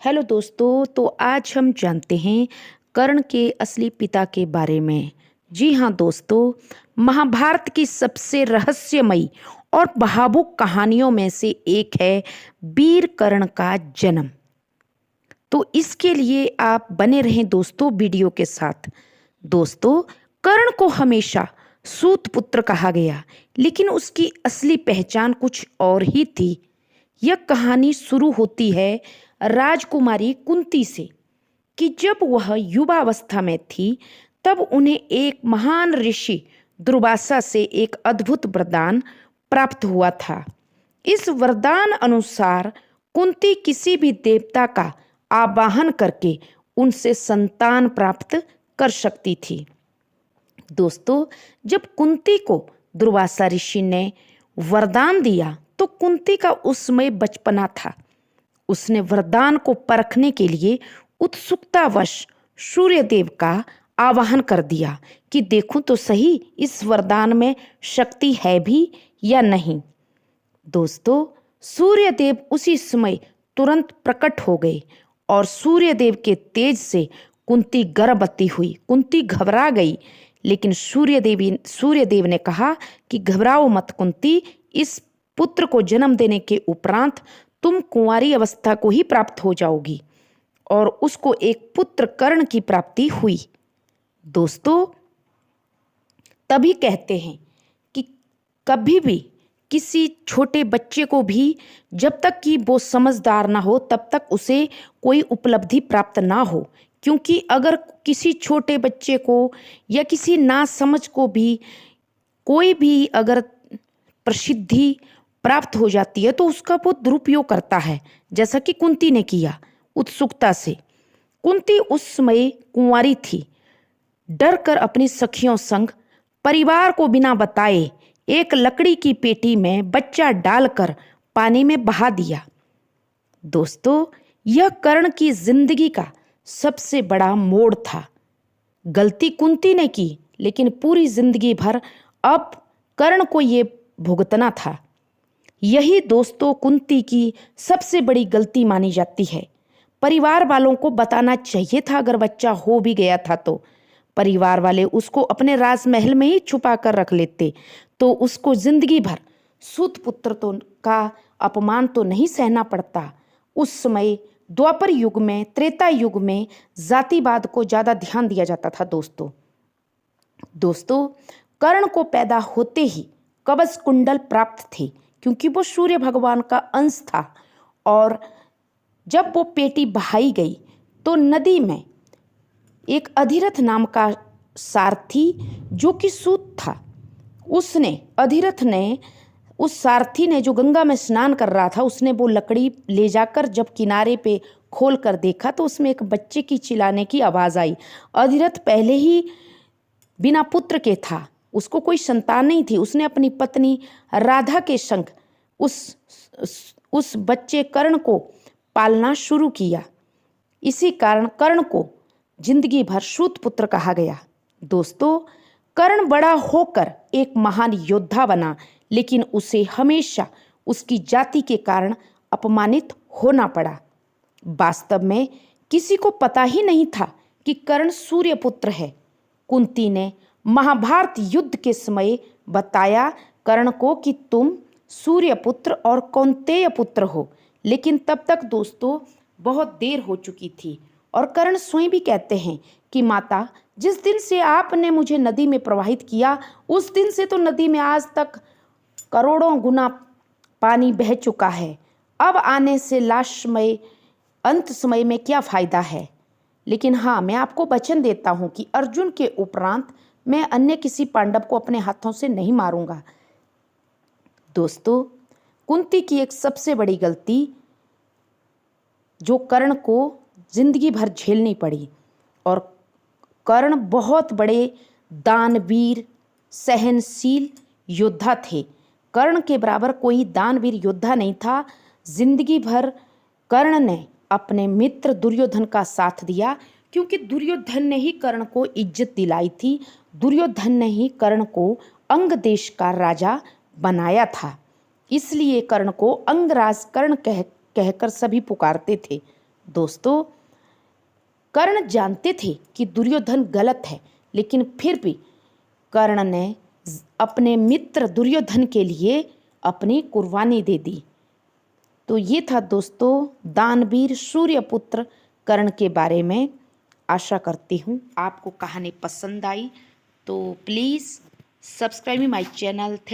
Hello दोस्तों, तो आज हम जानते हैं कर्ण के असली पिता के बारे में। जी हाँ दोस्तों, महाभारत की सबसे रहस्यमयी और भावुक कहानियों में से एक है वीर कर्ण का जन्म। तो इसके लिए आप बने रहें दोस्तों वीडियो के साथ। दोस्तों, कर्ण को हमेशा सूत पुत्र कहा गया, लेकिन उसकी असली पहचान कुछ और ही थी। यह कहानी शुरू होती है राजकुमारी कुंती से कि जब वह युवावस्था में थी, तब उन्हें एक महान ऋषि दुर्वासा से एक अद्भुत वरदान प्राप्त हुआ था। इस वरदान अनुसार कुंती किसी भी देवता का आवाहन करके उनसे संतान प्राप्त कर सकती थी। दोस्तों, जब कुंती को दुर्वासा ऋषि ने वरदान दिया तो कुंती का उस समय बचपना था। उसने वरदान को परखने के लिए उत्सुकतावश सूर्यदेव का आवाहन कर दिया कि देखूं तो सही इस वरदान में शक्ति है भी या नहीं। दोस्तों, सूर्यदेव उसी समय तुरंत प्रकट हो गए और सूर्यदेव के तेज से कुंती गर्भवती हुई। कुंती घबरा गई, लेकिन सूर्यदेव ने कहा कि घबराओ मत कुंती, इस पुत्र को जन्म देने के उपरांत तुम कुंवारी अवस्था को ही प्राप्त हो जाओगी। और उसको एक पुत्र कर्ण की प्राप्ति हुई। दोस्तों, तभी कहते हैं कि कभी भी किसी छोटे बच्चे को भी जब तक कि वो समझदार ना हो तब तक उसे कोई उपलब्धि प्राप्त ना हो, क्योंकि अगर किसी छोटे बच्चे को या किसी नासमझ को भी कोई भी अगर प्रसिद्धि प्राप्त हो जाती है तो उसका वो दुरुपयोग करता है, जैसा कि कुंती ने किया उत्सुकता से। कुंती उस समय कुंवारी थी। डर कर अपनी सखियों संग परिवार को बिना बताए एक लकड़ी की पेटी में बच्चा डालकर पानी में बहा दिया। दोस्तों, यह कर्ण की जिंदगी का सबसे बड़ा मोड़ था। गलती कुंती ने की, लेकिन पूरी जिंदगी भर अब कर्ण को ये भुगतना था। यही दोस्तों कुंती की सबसे बड़ी गलती मानी जाती है। परिवार वालों को बताना चाहिए था। अगर बच्चा हो भी गया था तो परिवार वाले उसको अपने राजमहल में ही छुपा कर रख लेते, तो उसको जिंदगी भर सूत पुत्र तो का अपमान तो नहीं सहना पड़ता। उस समय द्वापर युग में, त्रेता युग में जातिवाद को ज़्यादा ध्यान दिया जाता था। दोस्तों, कर्ण को पैदा होते ही कवच कुंडल प्राप्त थे, क्योंकि वो सूर्य भगवान का अंश था। और जब वो पेटी बहाई गई तो नदी में एक अधिरथ नाम का सारथी, जो कि सूत था, उस सारथी ने जो गंगा में स्नान कर रहा था, उसने वो लकड़ी ले जाकर जब किनारे पे खोल कर देखा तो उसमें एक बच्चे की चिल्लाने की आवाज़ आई। अधिरथ पहले ही बिना पुत्र के था, उसको कोई संतान नहीं थी। उसने अपनी पत्नी राधा के संग उस बच्चे कर्ण को पालना शुरू किया। इसी कारण कर्ण को जिंदगी भर सूत पुत्र कहा गया। दोस्तों, कर्ण बड़ा होकर एक महान योद्धा बना, लेकिन उसे हमेशा उसकी जाति के कारण अपमानित होना पड़ा। वास्तव में किसी को पता ही नहीं था कि कर्ण सूर्य पुत्र है। कुंती ने महाभारत युद्ध के समय बताया कर्ण को कि तुम सूर्य पुत्र और कौंतेय पुत्र हो, लेकिन तब तक दोस्तों बहुत देर हो चुकी थी। और कर्ण स्वयं भी कहते हैं कि माता, जिस दिन से आपने मुझे नदी में प्रवाहित किया, उस दिन से तो नदी में आज तक करोड़ों गुना पानी बह चुका है। अब आने से अंत समय में क्या फ़ायदा है। लेकिन हाँ, मैं आपको वचन देता हूँ कि अर्जुन के उपरांत मैं अन्य किसी पांडव को अपने हाथों से नहीं मारूंगा। दोस्तों, कुंती की एक सबसे बड़ी गलती जो कर्ण को जिंदगी भर झेलनी पड़ी, और कर्ण बहुत बड़े दानवीर सहनशील योद्धा थे। कर्ण के बराबर कोई दानवीर योद्धा नहीं था। जिंदगी भर कर्ण ने अपने मित्र दुर्योधन का साथ दिया, क्योंकि दुर्योधन ने ही कर्ण को इज्जत दिलाई थी। दुर्योधन ने ही कर्ण को अंग देश का राजा बनाया था। इसलिए कर्ण को अंगराज कर्ण कहकर सभी पुकारते थे। दोस्तों, कर्ण जानते थे कि दुर्योधन गलत है, लेकिन फिर भी कर्ण ने अपने मित्र दुर्योधन के लिए अपनी कुर्बानी दे दी। तो ये था दोस्तों दानवीर सूर्यपुत्र कर्ण के बारे में। आशा करती हूँ आपको कहानी पसंद आई। तो please subscribe my channel. Thank